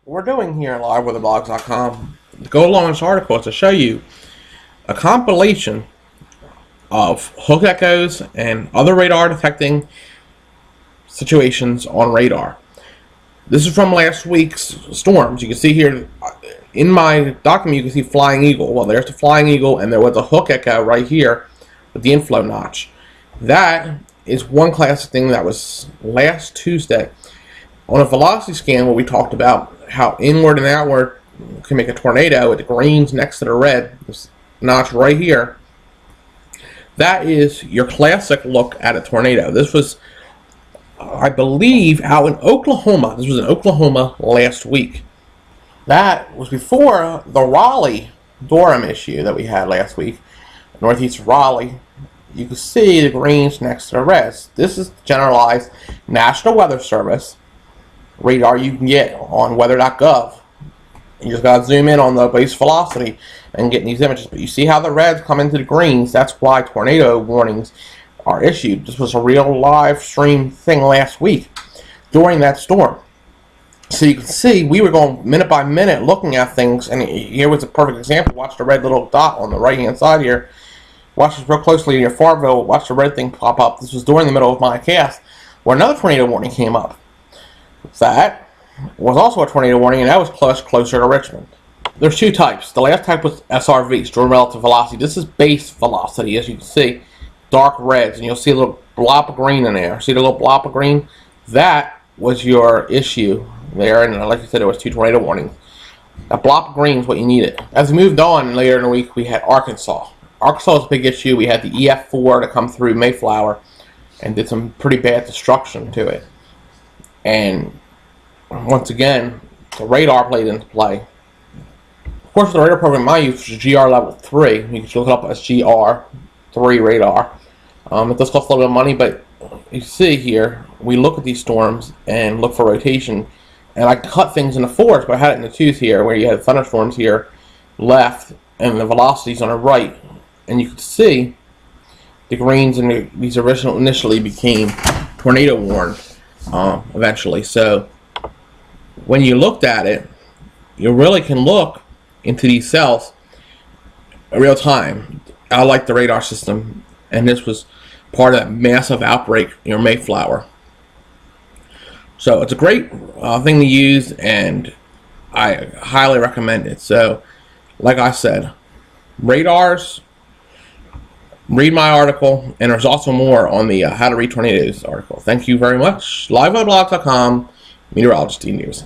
we're doing here live with theblogs.com to go along this article is to show you a compilation of hook echoes and other radar detecting situations on radar. This is from last week's storms. You can see here in my document, you can see Flying Eagle. Well, there's the Flying Eagle, and there was a hook echo right here with the inflow notch. That is one classic thing that was last Tuesday. On a velocity scan where we talked about how inward and outward can make a tornado with the greens next to the red, this notch right here, that is your classic look at a tornado. This was, I believe, out in Oklahoma. This was in Oklahoma last week. That was before the Raleigh-Durham issue that we had last week. Northeast Raleigh. You can see the greens next to the reds. This is generalized National Weather Service radar you can get on weather.gov. You just got to zoom in on the base velocity and get these images. But you see how the reds come into the greens. That's why tornado warnings are issued. This was a real live stream thing last week during that storm. So you can see we were going minute by minute looking at things, and here was a perfect example. Watch the red little dot on the right hand side here. Watch this real closely near Farmville. Watch the red thing pop up. This was during the middle of my cast where another tornado warning came up. That was also a tornado warning, and that was closer to Richmond. There's two types. The last type was SRV, storm relative velocity. This is base velocity, as you can see. Dark reds, and you'll see a little blob of green in there. See the little blob of green? That was your issue there, and like I said, there was two tornado warnings. That blob of green is what you needed. As we moved on later in the week, we had Arkansas. Arkansas was a big issue. We had the EF4 to come through Mayflower and did some pretty bad destruction to it. And once again, the radar played into play. Of course, the radar program I use was GR level 3. You can look it up as GR3 radar. It does cost a little bit of money, but you see here, we look at these storms and look for rotation. And I cut things into fours, but I had it in the twos here, where you had thunderstorms here left and the velocities on the right. And you can see the greens and these initially became tornado warned eventually. So when you looked at it, you really can look into these cells in real time. I like the radar system, and this was part of that massive outbreak near Mayflower. So it's a great thing to use, and I highly recommend it. So like I said, radars, read my article, and there's also more on the How to Read Tornadoes article. Thank you very much. Live on blog.com, Meteorologist News.